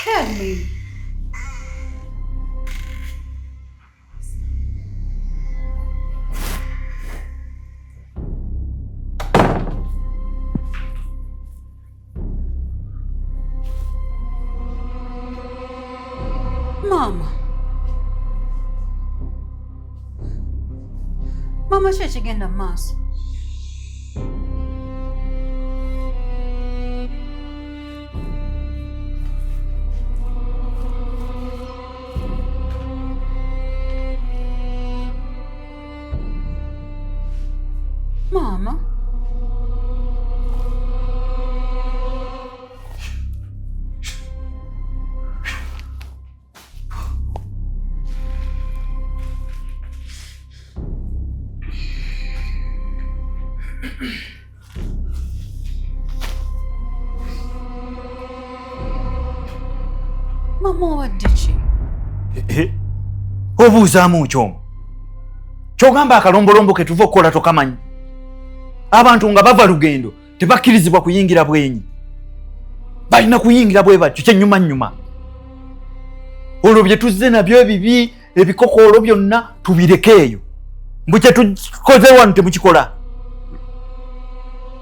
Tell me. Mama ki ekigenda mu maaso? Mama? Mama wadde ki? Obuuzaamu kyomu kyogamba akalombolombo ke tuva okukola tokamanyi. Abantu nga bava lugendo tebakkirizibwa kuyingira bwenyi, balina kuyingira bwe batyo kyennyuma. Olwo bye tuzze nabyo ebibi ebikokoolo byonna tubireke eyo. Mbu kye tukoze wano temukikola.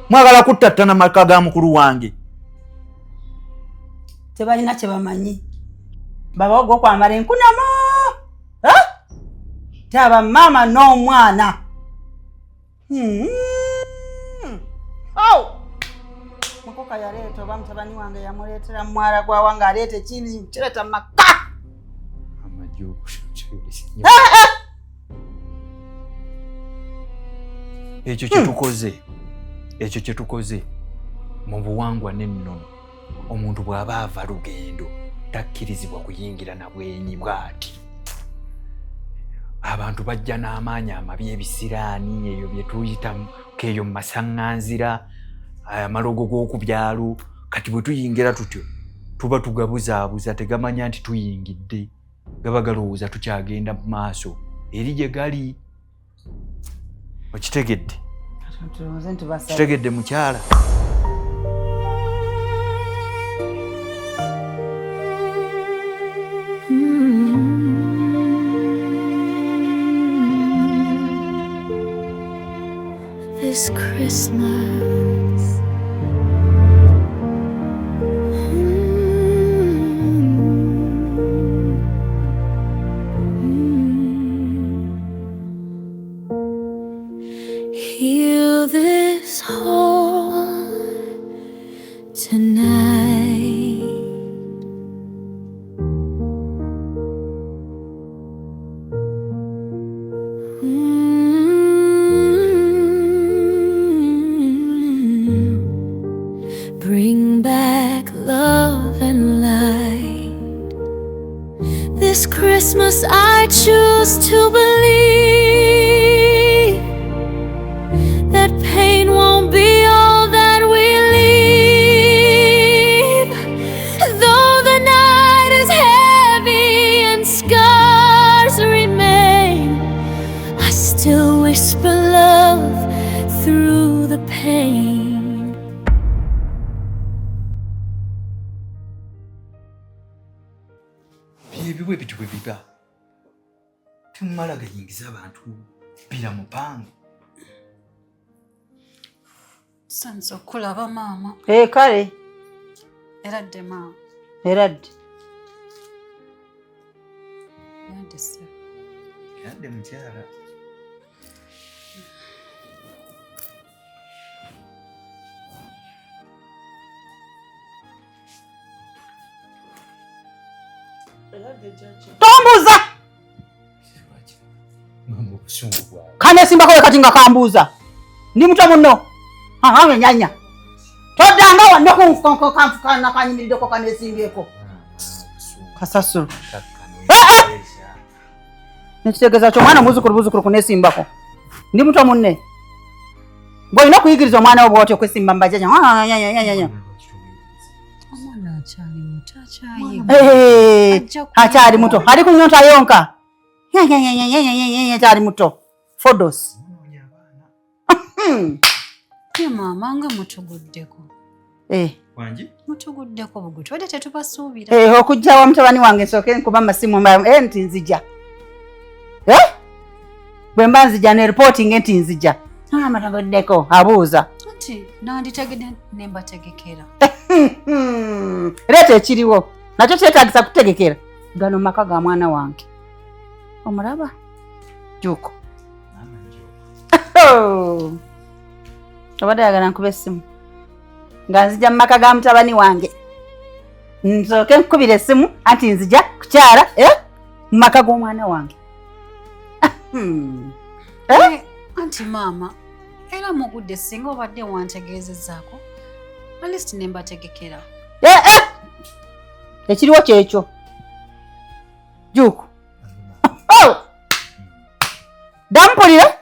Mwagala kuttattana maka ga mukulu wange. Tebalina kye bamanyi. Baba ogwo kwambala enkunamo. Taba mama n'omwana. Mukoka yaleeta oba mutabani wange yamuleetera mwala gwa wange aleete kini kireta maka. Ekyo kye tukoze mu buwangwa n'ennono. Omuntu bw'aba ava lugendo takkirizibwa kuyingira na bwenyi bw'ati. Abantu bajja n'amaanyi amabi ebisiraani eyo bye tuyita keeyo mu masaŋŋanzira amalogo g'oku byalo. Kati bwe tuyingira tutyo tuba tugabuzaabuza tegamanya nti tuyingidde, gaba galowooza tukyagenda mu maaso eri gye gali. Okitegedde? Kitegedde mukyala? This Christmas heal this heart tonight. Bring back love and light. This Christmas I choose to believe that pain won't be all that we leave. Though the night is heavy and scars remain, I still whisper love through the pain. Ebiwe bitu bwe biba tumala gayingiza abantu bila mupango. Sanso kulaba mama. Kale. Eradde mama. Eradde. Yadde se. Yadde mukyala. Tombuuza! Mama obusungu bwawe. Kane simbako we kati nga kambuuza. Ndi muto munno. Ahange nyanya. Todanga wano kunfuka kanyimiriddeko kanesimbyeko. Kasasulu. Nekitegeeza kyo mwana muzukulu kunesimbako. Ndi muto munne. Gwe olina okuyigiriza omwana wo bw'otyo okwesimba mbajjaja. Omwana akyali muto akyali muto. Ali kunyota yonka. Akyali muto. Fodos. Ye mama nga mutuguddeko. Wanji? Mutuguddeko bugutu. Wadde tetubasuubira. Okujja wa mutabani wange nsooke nkuba amasimu nti nzija. Bwe mba nzija ne reporting nti nzija. Amatabuddeko abuuza. Anti nanditegedde ne mbategekera. Leeta ekiriwo. Nakyo kyetaagisa kutegekera. Gano maka ga mwana wange. Omulaba? Juuko. Obadde ayagala nkube essimu. Nga nzija mu maka ga mutabani wange. Nsooke nkubira essimu anti nzija kukyala mu maka g'omwana wange. Anti maama, era mugudde singa obadde wantegeezezzaako. At least ne mbategekera. Ekiriwo kyekyo. Juuko. Dampulira?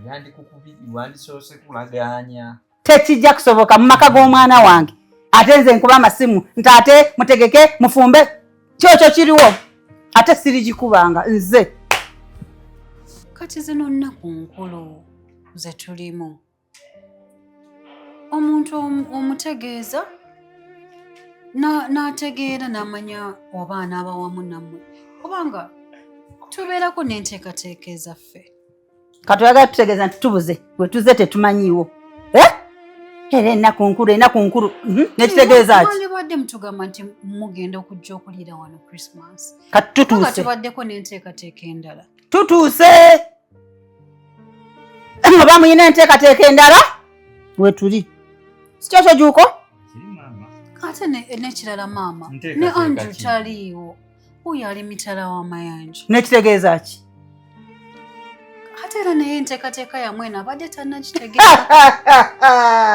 Yandi kukubiri wandisoose kulagaanya. Tekijja kusoboka mu maka g'omwana wange. Ate nze nkuba amasimu nti ate mutegeke mufumbe kyokyo kiriwo. Ate sirigikubanga nze. Kati zino nnaku nkulu ze tulimu. Omuntu omutegeeza n'ategeera n'amanya obaana abawamu nammwe. Kubanga tubeerako n'enteekateeka ezaffe. Katuyagala tutegeeza nti tubuze bwe tuze tetumanyiiwo. Era ennaku nkulu nekitegeeza ki? Mwandibadde mutugamba nti mugenda okujja okuliira wano Christmas. Kati tutuuse. Tubaddeko n'enteekateeka endala. Tutuuse. Oba muyina enteekateeka endala? We tuli. Si kyokyo Juuko? Ate n'ekirala maama. Ne Andrew taliiwo. Oyo ali mitala w'amayanja. Nekitegeeza ki? Ate era naye enteekateeka yamwena abadde tannakitegeeza.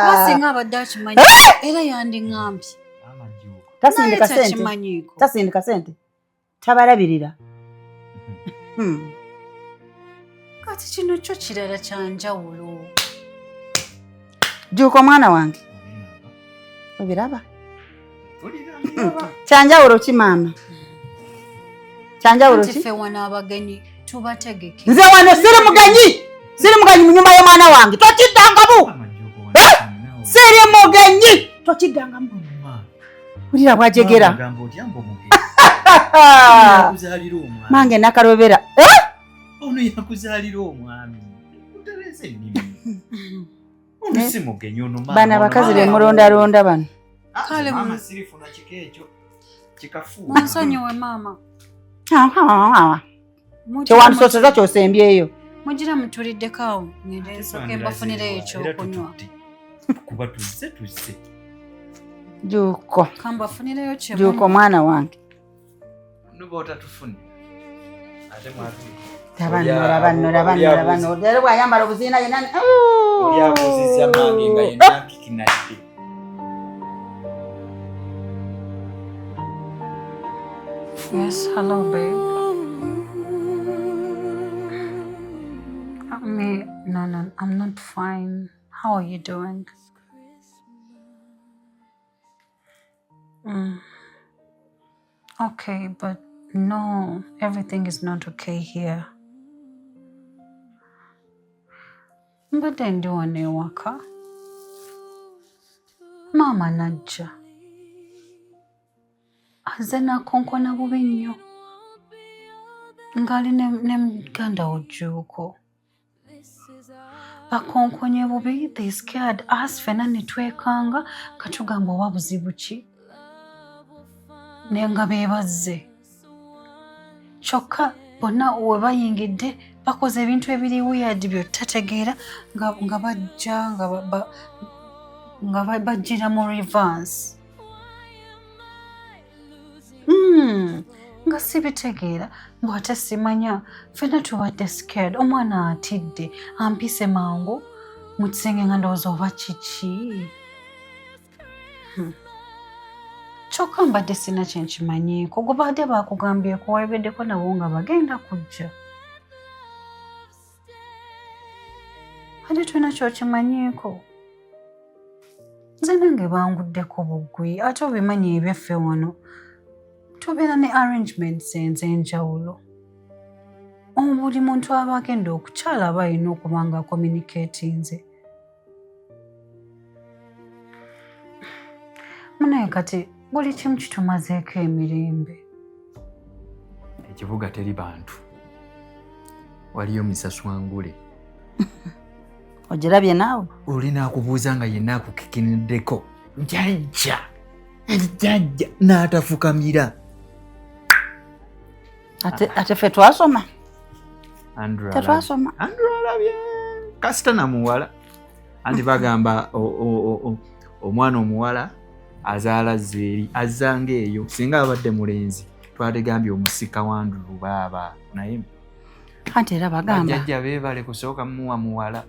Basinga abadde akimanyi era yandiŋŋambye. Tasindika sente. Tasindika sente. Tabalabirira. Kati kino kyo kirala kyanjawulo. Juuko mwana wange. Obiraba? Kyanjawulo ki maama? Kyanjawulo ki? Ffe wano abagenyi tubategeke. Nze wano siri mugenyi. Siri mugenyi mu nyumba y'omwana wange. Tokiddangamu. Siri mugenyi. Tokiddangamu. Ulira bwajegera. Mange nakalobera. Ono yakuzaalira omwami. Utereze nnimi. Ono si mugenyi ono maama. Bana bakazi be mulondalonda bano. Kale mama sirifuna kikeekyo kikafuuka. Munsonyiwe maama. Tewandisooseza kyosembyeyo. Mugira mutuliddeko awo ngende nsooke mbafunireyo ekyokunywa. Kuba tuzze. Juuko. Kambafunireyo kye. Juuko mwana wange. Nuba otatufune. Ate mwatu. Tabanno. Dere bwayambala obuziina yenna. Oli abuzizza mange nga yenna kikinadde. Yes, hello, babe. No, I'm not fine. How are you doing? Okay, but no, everything is not okay here. Mbadde ndi wano ewaka. Maama najja. Azze nakonkona bubi nnyo. Ngali ne muganda wo Juuko. Bakonkonye bubi, they scared us fena ne twekanga katugamba oba buzibu ki. Naye nga beebazze. Kyokka bonna we bayingidde bakoze ebintu ebiri weird byotategeera nga bajja nga bajjira mu reverse. Nga sibitegeera bw'ate simanya ffenna tubadde scared. Omwana atidde ampise mangu mu kisenge nga ndowooza oba kiki. Kyokka mbadde sina kye nkimanyiiko. Gwe badde baakugambyeko weebeddeko nabo nga bagenda kujja. Ate tulina kyokimanyiiko. Nze nange banguddeko buggwi ate obimanyi ebyaffe wano. Tubeera ne arrangements ez'enjawulo. Buli muntu aba agenda okukyala aba alina okuba nga communicatinze. Munaye kati buli kimu kitumazeeko emirembe. Ekibuga teri bantu. Waliyo misaswangule. Ogirabye naawe? Olina akubuuza nga yenna akukikiniddeko. Jjajja. Jjajja n'atafukamira. Ate ffe twasoma? Andrew Tetwasoma. Andrew alabye. Kasita na muwala. Andi bagamba omwana omuwala azaala zzeeri azzanga eyo singa abadde mulenzi twategambye omusika wa Andrew baaba naye Anti era bagamba jjajja beebale kusooka muwa muwala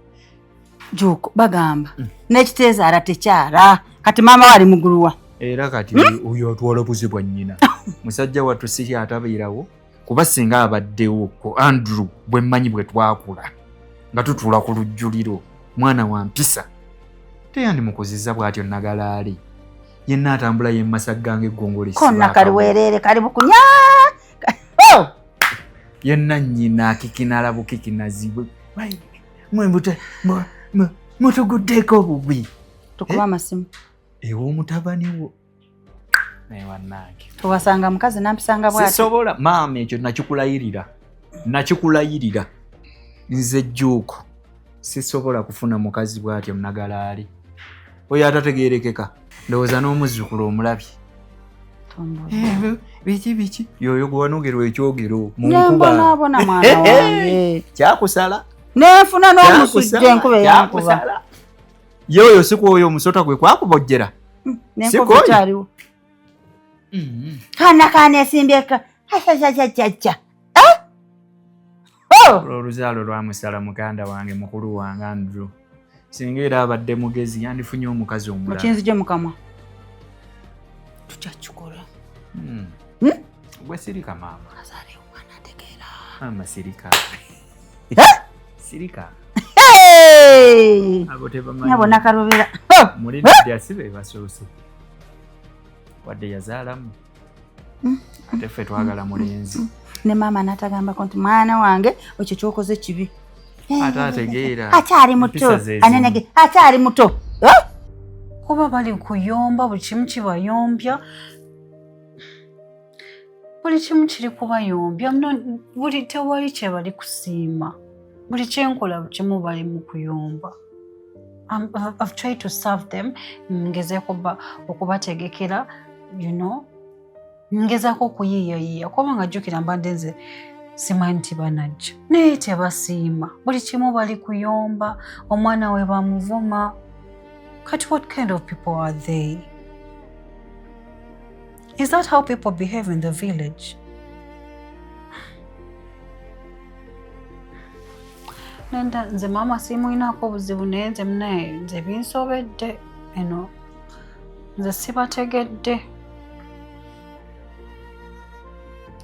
Juuko bagamba n'ekiteezaala tekyala kati maama wali muguluwa era kati oyo atwala buzibwa nnyina musajja wattu si atabeerawo kuba singa abaddewo ko Andrew bwe mmanyi bwe twakula nga tutuula ku lujjuliro mwana wa mpisa teyandimukuzizza bw'atyo nagalaali yenna atambula yemmasaganga eggongole konna kali weerere kali bukunya yenna nnyina akikinala bukikinazibwe mutuguddeeko bubi tukuba amasimu ew'omutabani wo naye wannange tewasanga mukazi nampisanga bw'ati sisobola maama ekyo nakikulayirira nze Jjuuko sisobola kufuna mukazi bw'atyo nagalaali oyo atategeerekeka ndowooza n'omuzzukulu omulabye biki yoyo gwe wanogerwa ekyogero nembonaabona mwana wange kyakusala nenfuna n'omusujja enkuba eyankuba yoyo sikwoyo omusota gwe kwakubojjera nenkuba ekyaliwo kana kanesimbyeka jajja oluzaalo lwamusala muganda wange mukulu wange Andrew singa era abadde mugezi yandifunye omukazi omulala mukinzije mukamwa tukyakikola gwe sirika maama azaale omwana ategeera maama sirika sirika abo tebamanyi nyabo nakalobera mulidde asibe basoose wadde yazaalamu ate ffe twagala mulenzi ne maama n'atagambako nti mwana wange ekyo kyokoze kibi ate ategeera akyali muto anenege akyali muto kuba bali kuyomba buli kimu kibayombya buli kimu kiri kubayombya buli tewali kye bali kusiima buli kyenkola kimu bali mu kuyomba. I've tried to serve them ngezeeko okubategekera ngezaako okuyiiyayiiya kuba nga jjukira mbadde nze simanyi nti banajja naye tebasiima buli kimu bali kuyomba omwana we bamuvuma kati what kind of people are they? Is that how people behave in the village? Nenda nze maama simwinaako obuzibu naye nze munaye nze binsobedde nze sibategedde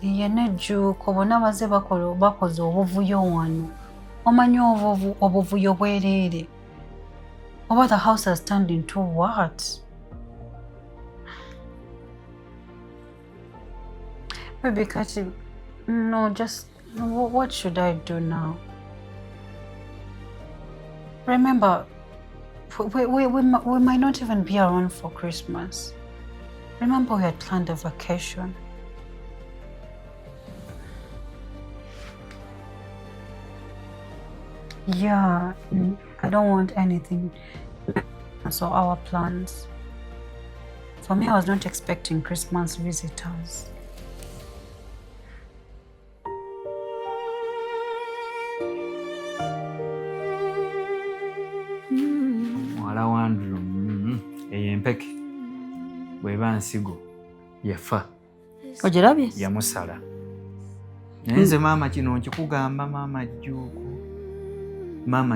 yenna Jjuuko bonna baze bakoze obuvuyo wano omanyi obuvuyo bwereere oba the house has turned into what? Maybe kati no just what should I do now? Remember we might not even be around for Christmas. Remember we had planned a vacation. Yeah, I don't want anything. So our plans. For me, I was not expecting Christmas visitors. Mwala wa Andrew eyo empeke bw'eba nsigo yafa ogirabye yamusala naye nze maama kino nkikugamba maama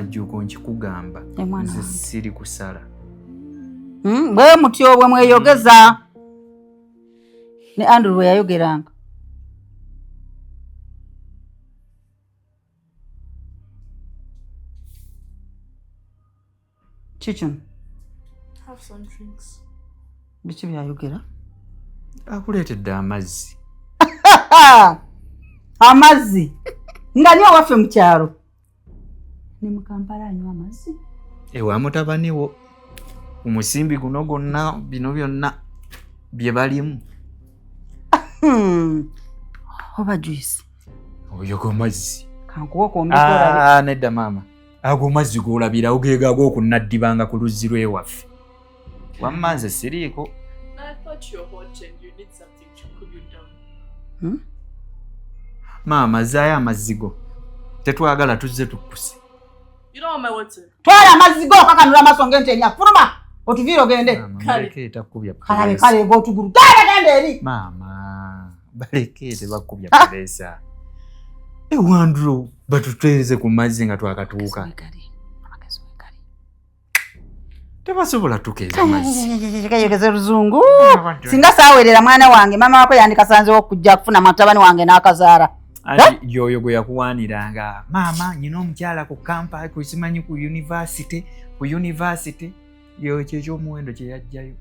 Jjuuko nkikugamba nze siri kusala bwe mutyo bwe mweyogeza ne Andrew bwe yayogeranga Chichun Have some drinks. biki byayogera akuleetedde amazzi amazzi nga niyo waffe mu kyalo ne mu Kampala anywa amazzi ewa mutabani wo omusimbi guno gwonna bino byonna bye balimu. Oba juice. Oyo go mazzi. Kankuwa kombikola. Nedda mama. Ago mazzi golabira ogega go kunaddibanga ku luzzi lwewaffe. Wammanze siriiko. I thought you're hot and you need something to cool you down. Mama zaya amazigo. Tetwagala tuzze tukuse. You don't want my water? Twala amazigo kakanula amasonge ntenya. Furuma. Otuvira ogende. Kale takubya. Kale go tuguru. Tala gende eri. Mama. Balekete bakubya presa. Ewandro batutereze ku mazzi nga twakatuuka. Tebasobola tukeza mazzi. Kayegeze ruzungu. Singa sawerera mwana wange mama wako yandikasanzewo kujja kufuna matabani wange n'akazaara. Ati yoyo gwe yakuwaniranga. Mama nyina omukyala ku campus kusimanyi ku university. Yo kyekyo omuwendo kye yajjayo.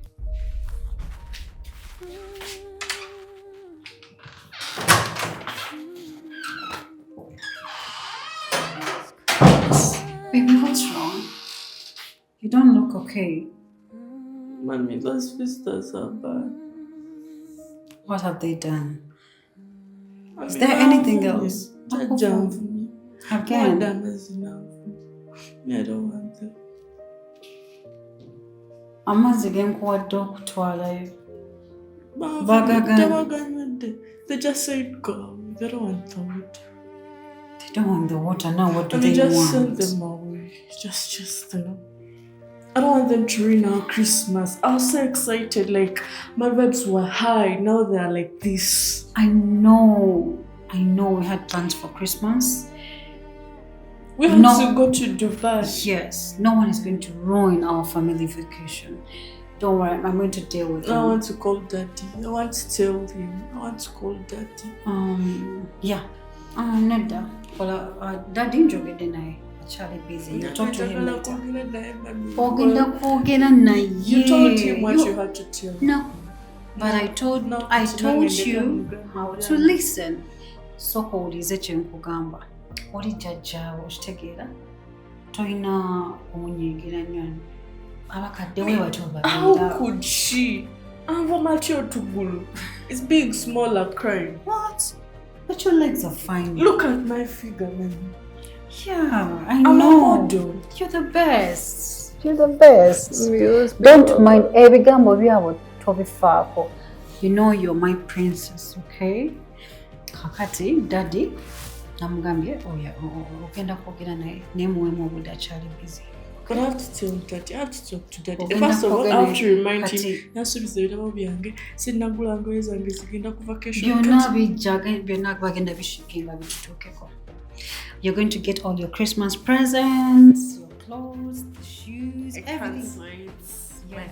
Baby, what's wrong? You don't look okay. Mommy, those visitors are bad. What have they done? I Is mean, there anything else? That jam for me. Again. Madam is enough. Me, I don't want them. Amazzi genkuwadde okutwalayo. They just said go. They don't want the water. They don't want the water now. What do I mean, they just send want? them away. Just I don't want them to ruin our Christmas. I was so excited. Like, my vibes were high. Now they are like this. I know we had plans for Christmas. We have to go to Dubai. Yes, no one is going to ruin our family vacation. Don't worry, I'm going to deal with I him. want to call Daddy. I want to tell him. I want to call Daddy. Yeah. Nedda. Daddy njogedde naye. Achali busy. You talk to him later. Ogenda kwogera naye. You told him what you had to tell. No. But I told you how to listen. So kowulize kye nkugamba. Oli jjajjaawe okitegeera? Tolina kumunyiigira nnyo. Abakadde we batyo babeera. How could she? It's big, small, are crying. What? But your legs are fine. Look at my figure, man. Yeah, I I'm know. a model. You're the best. You're the best. Don't mind ebigambo byabo tobifaako. You know you're my princess, okay? Kakati, Daddy, namugambye ogenda kwogera naye nemuwemu obudde akyali busy. But I have to tell Daddy. I have to talk to Daddy. First of all, I have to remind him. Nasubiza ebirabo byange. Sinagula ngoye zange zigenda ku vacation. Byonna bagenda bishikinga bitutuukeko. You're going to get all your Christmas presents, your clothes, the shoes, everything. You're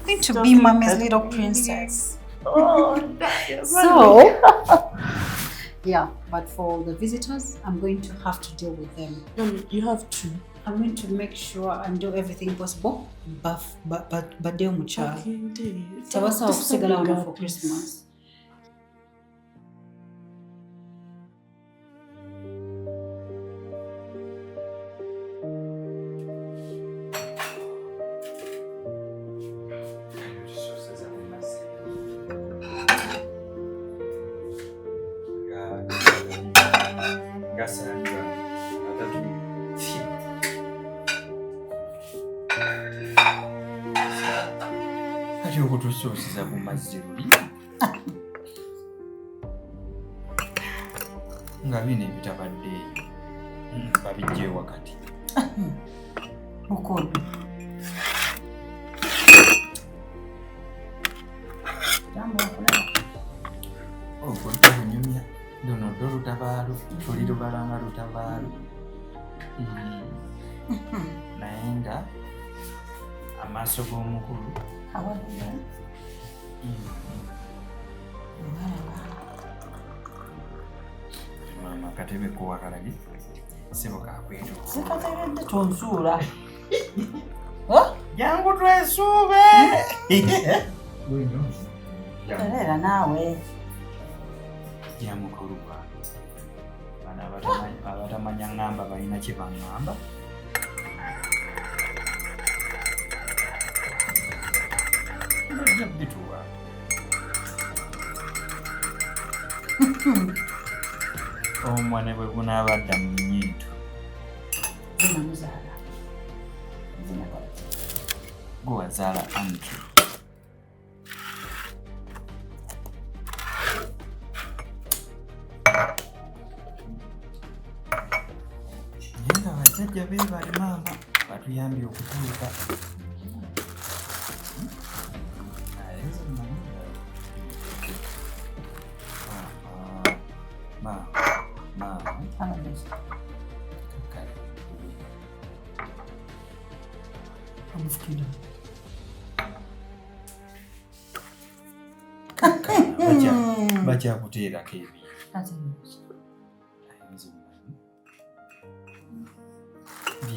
going to be Mommy's little princess. Oh, So, yeah, but for the visitors, I'm going to have to deal with them. You have to. I'm going to make sure and do everything possible, but deal muchara. Tabasa okusigala wano for Christmas. Kati okutusoosiza ku mazzi luli nga bino ebitabaddeeyo babijje wakati Mukono. okunyumya luno ddo lutabaalo tuli lubalanga lutabaalo naye nga amaaso g'omukulu mama katebe kuwakalagi sebo kakwetu Sikateredde tonsuula. jangu twesuube Era naawe. jamukulu bano abatamanya ngamba balina kye baŋŋamba bituwa Omwana bwe bunaabadda mu nnyindo. Namuzaala. Gwe wazaala Andrew. Naye nga bajjajja beebale maama batuyambye okutuuka. Bakyakuteerako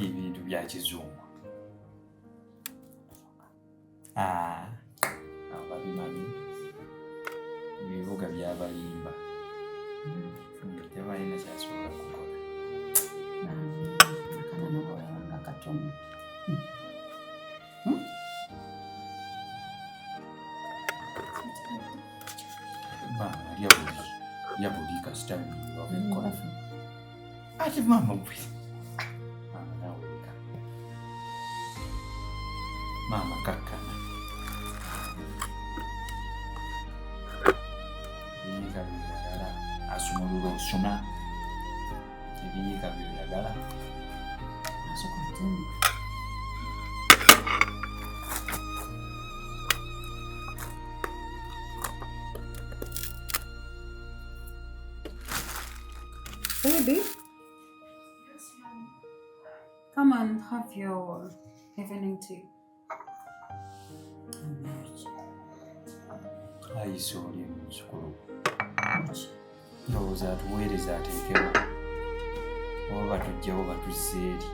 ebintu bya kizungu. Ababimanyi ebibuga byabayimba tebalina kyasobola kukola. Maama lya buli kasita bikola. Ate maama bwe maama nawulika. Maama kakkana. Ebiyiika by'oyagala asumulula osuna. Ebiyiika by'oyagala asukutini. Baby? Yes, ma'am. Come and have your evening tea. Ayise oli muzukulu. Ndowooza atuweereza ateekewo. Oba batugyawo batuzze eri.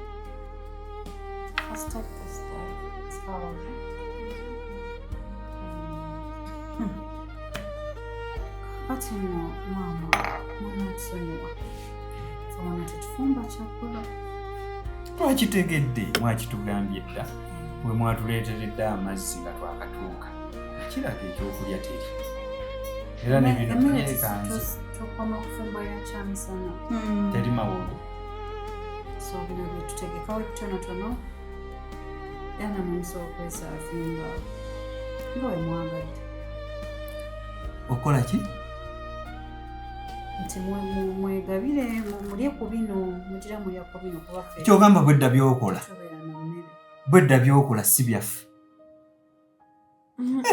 Let's take this day. It's hard. Kati nno maama tusonyiwa. Tubona tetufumba kyakula. Twakitegedde mwakitugambye dda bwe mwatuleeteredde amazzi nga twakatuuka. Kiraga ekyokulya teri. Era n'ebintu byekanze. Tukoma okufumba yakyamisana. Teri mawolu. So bino byetutegekawo ekitonotono. Yana musobola okwesaafinga. Nga we mwagadde. Okola ki? Nti mwegabire mulye ku bino mugira mulya ku bino kuba ffe. Kyogamba bwedda by'okola. Tubeera na mmere. Bwedda by'okola si byaffe.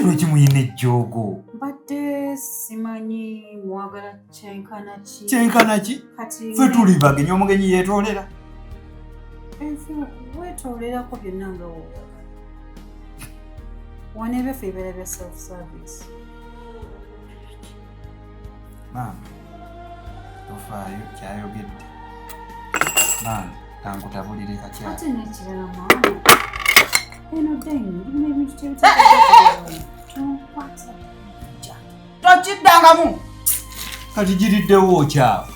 Lwaki muyina ejjoogo? Mbadde simanyi mwagala kyenkana ki. Kyenkana ki? Kati Ffe tuli bagenyi omugenyi yeetoolera. Enfe weetoolerako byonna nga woogala. Wano ebyaffe ebibeera bya self-service. Maama, tofaayo kyayogedde. Maama, kankutabulire kakyala. Ate n'ekirala maama. Eno dayini birina ebintu tebitegeera. Tonkwata. Tokiddangamu. Kati giriddewo kyawe.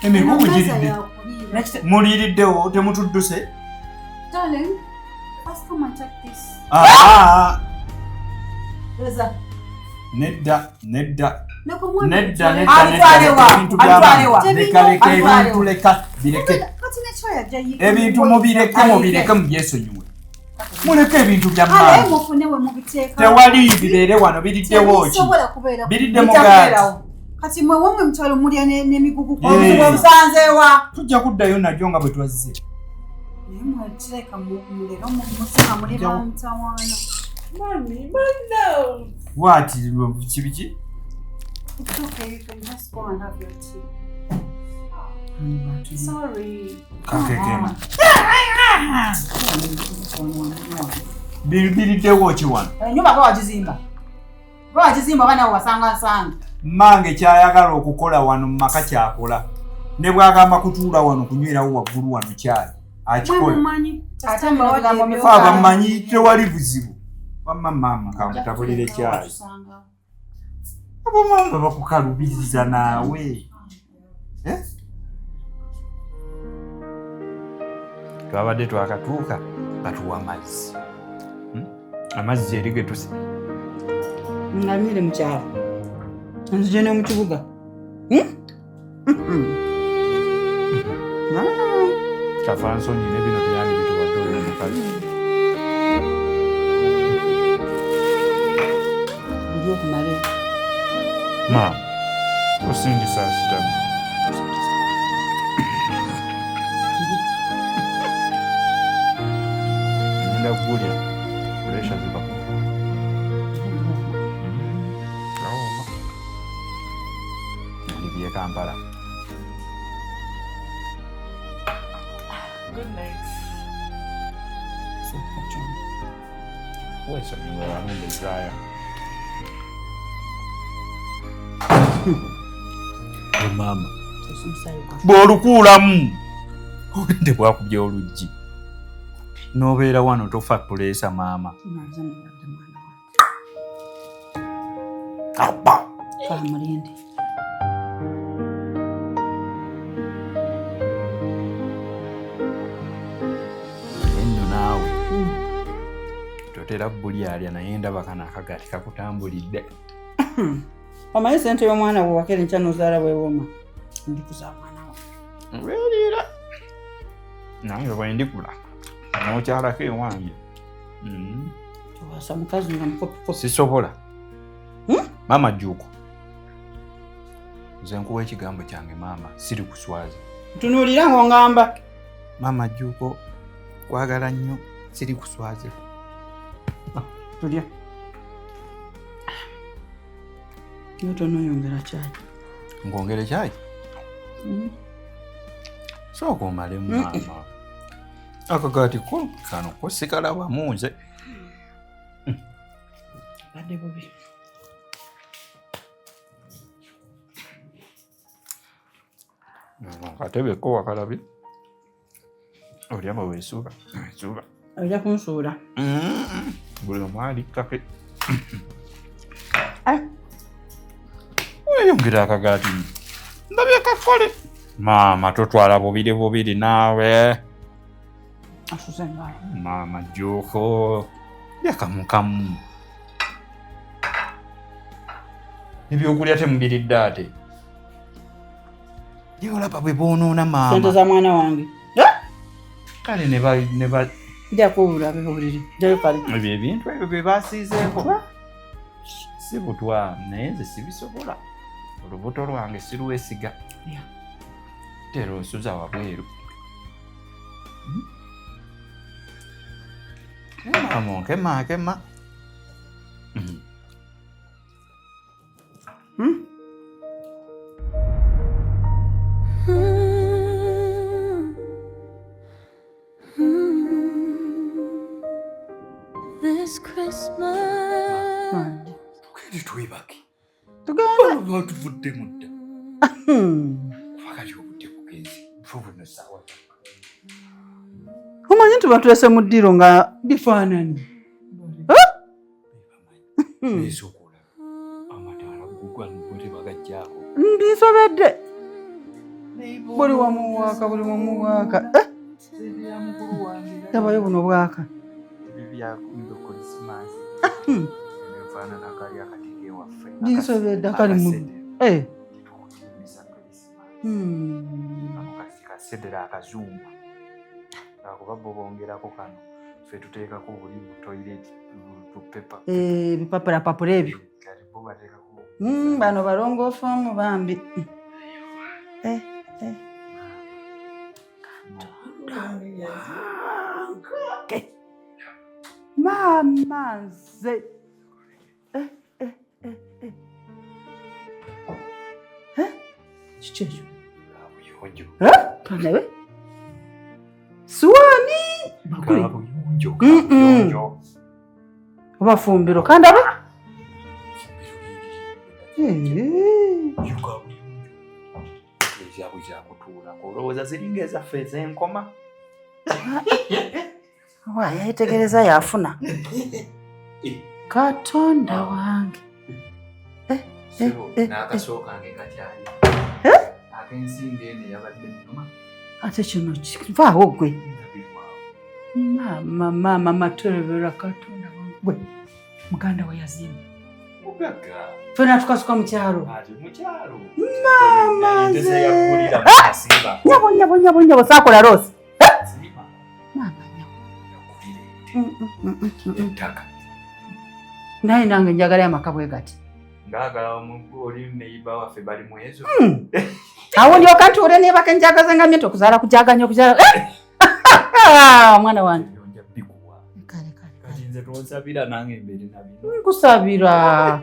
Emigugu giridde. Muliiriddewo temutudduse. Darling, first come and take this. Eza. Nedda. Ebintu mubireke mubyesonyiwe. Muleke ebintu bya maama. Tewali bireere wano biriddewo ki? Biridde mu gaati. Kati mwe wamwe mutwalo mulya n'emigugu obusanzeewa. Tujja kuddayo najjo nga bwe twazze. naye mwekireka muleka musinga muli bamutawaana. Mommy, my nose. What? Kibiki? It's okay, you can just go and have your tea. Sorry. Kakekema. Biriddewo ki wano? Ennyumba nga wagizimba. Nga wagizimba oba nawe wasanga. Mmange kyayagala okukola wano mu maka kyakola. Ne bw'agamba kutuula wano kunywerawo waggulu wano kyali. Akikola. Ate mbawadde mu Faaba mmanyi tewali buzibu. Wamma maama kamutabulire kyali. Abo maama bakukalubiriza naawe. Twabadde twakatuuka batuwa amazzi. Amazzi eri ge tusi. Ngamire mu kyalo. nzije ne mu kibuga. Kafanso nyine bino teyandi bituwadde oyo mukazi. Ndio kumale. Ma, osindisa sitamu. Nenda kulya, kulesha zibaku. Aoma. Ndibye Kampala. Good night. Wewe ni wewe amende dryer. Mama. Bw'olukuulamu obudde bwakubya oluggi n'obeera wano tofa puleesa maama. Abba. Kamulinde. Enno naawe totera buli alya naye ndaba kana akagati kakutambulidde. Omanyi sente y'omwana bwe wakera enkya n'ozaala bwewoma. Ndi kuzaa mwana wo. Weeriira. Nange bwe ndikula n'okyalako ewange. Towasa mukazi nga mukopi. Sisobola. Maama Jjuuko. Nze nkuwa ekigambo kyange maama, siri kuswaza. Tunuulira ng'ongamba. Maama Jjuuko kwagala nnyo, siri kuswaza. Tulya. N'otonoyongera caayi. Ngongere caayi? Sooka omalemu maama. Akagaati ko kano ko sikalabamu nze. Badde bubi. Akatebe ko wakalabye? Olya bwe weesuuba. Weesuuba. Ojja kunsuula. Buli omu alikkake. Weeyongera akagaati. Ndabye kakole. Maama totwala bubiri naawe. Asuze ngayo. Maama Jjuuko. Yakamukamu. Ebyokulya temubiridde ate. Ye olaba bwe boonoona maama. Sente za mwana wange. Kale ne ba Nja kuwulira bibuliri. Njayo kale. ebyo ebintu ebyo bye baasiizeeko. Si butwa naye nze sibisobola. Olubuto lwange sirwesiga. Tera onsuza wabweru. Nkema. This Christmas. Twebake. Tugenda. Batuvudde mudda. Wakati obudde bugenzi. Buno sawa. Omanyi nti batulese mu ddiro nga bifaanani. Ezokola. Amataala gugwa n'obuti bagajjaako. Mbisobedde. Buli wamu waaka. Tabayo buno bwaka. Bibyakumbe Christmas. Nefaanana akali akatike ewaffe. Ndisobedde akali mu. Kasedera akazungu. Akuba bo bongerako kano. Ffe tuteekako buli mu toilet pepa. Bipapula ebyo. Kati bo bateekako. Bano balongoofu mu bambi. Mama nze. Kiki ekyo? Buyonjo. Kanawe? Suwani! Bakuli? Buyonjo. Oba fumbiro kandabe? Kutuula olowooza ziringa ezaffe ez'enkoma. Yetegereza yafuna. Katonda wange. N'akasooka kange kakyali. Ak'ensimbi eno yabadde nnuma. Ate kino kivaawo gwe. Maama matolebera Katonda wange. Gwe muganda we yazimba. Mugagga. Fena tukasuka mu kyalo. Ati mu kyalo. Mama Ndese ze. yakulira masiba. Nyabo sakola Rose. Siba. Mama Yakulire. Taka. Naye nange njagala amakabwe gati. Ngagala omuntu oli neiba waffe bali mwezo. Awo ndio kati ore ne bakanjagaza ngamye tokuzala kujaganya kuzala. Mwana wange. Yonja bikuwa. Kale. Kati nze tonsabira nange mbere nabino. Nkusabira.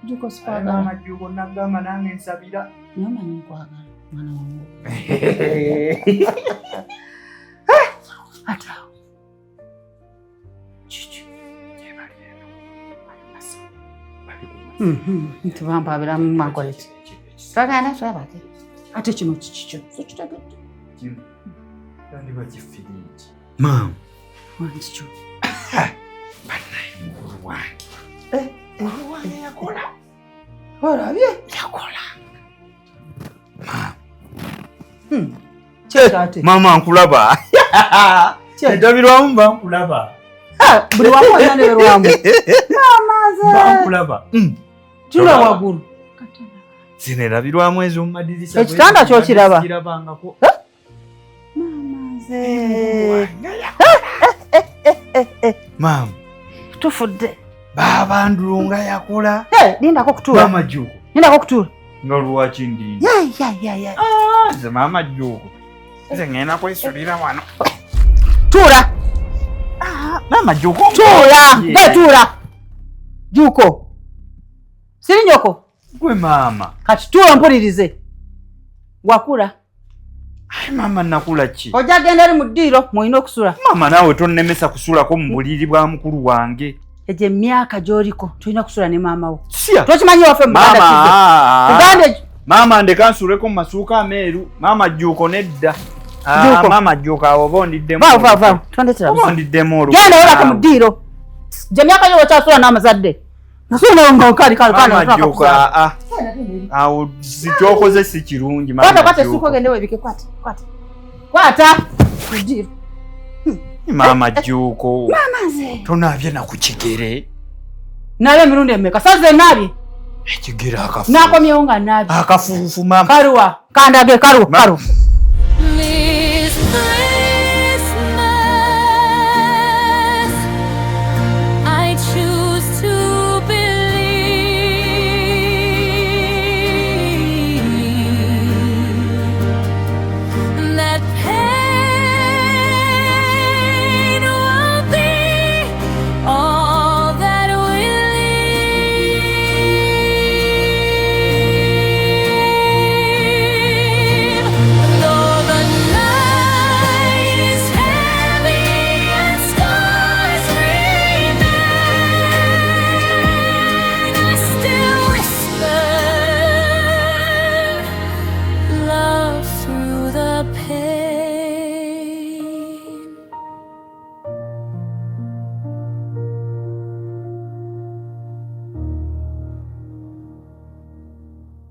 Juko Aga spaga. amajugo nagamba nange nsabira. Nyama nkwagala mwana wangu. Ata. Chichi. Jebali eno. Ntibamba abira mu makoleti. Twagana twabake. Ate kino kikicho. Sokitegedde. Kandi bakifiriji. Mam. Wandicho. Banaye mukulu wange. Wange yakola. Olabye? Yakola. Kyekate. Mama nkulaba. Edabirwamu mba nkulaba. Buli wamu onaneberwamu. Mama Nkulaba. Tula wagulu. Zinerabirwamu ezo mumadirisa. Ekitanda kyo kiraba. Kirabangako. Mama ze. Mam. Tufudde. Baba ndulunga yakola. Lindako kutuula. Mama jugo. Lindako kutuula. Nga luwaki ndini. Ya. Nze mama jugo. Nze ngenda kwesulira wano. Tuula. Mama jugo. Tuula. Tuula. Juko. Siri nyoko. Gwe mama. Kati tuula mpulirize. Wakula. Ai mama nakula ki? Ojja genda eri mu ddiiro mwolina okusula. Mama nawe tonnemesa kusulako mu buliri bwa mukulu wange. Egyo emyaka gy'oliko tulina kusula ne maama wo. Siya. Tokimanyi waffe mu Buganda kize. Mama ndeka nsuleko mu masuuka ameeru. Mama juuko nedda. Juuko. Mama juuko awo bondiddemu. Vaavu. Tondetera busa. Bondiddemu olwo. Genda olake mu ddiiro. Gye emyaka gyo okyasula n'amazadde. Nasula nga okali. Mama juuko awo sikyokoze si kirungi. Kwata essuuka ogende weebike. Kwata. Mu ddiiro. Mama juuko. Mama ze. Tonaabye na ku kigere. Naye emirundi emeka. Saze naabye. Ekigere akafu. Nakomyewo nga naabye. Akafuufu mama. Karuwa. Kandage karuwa.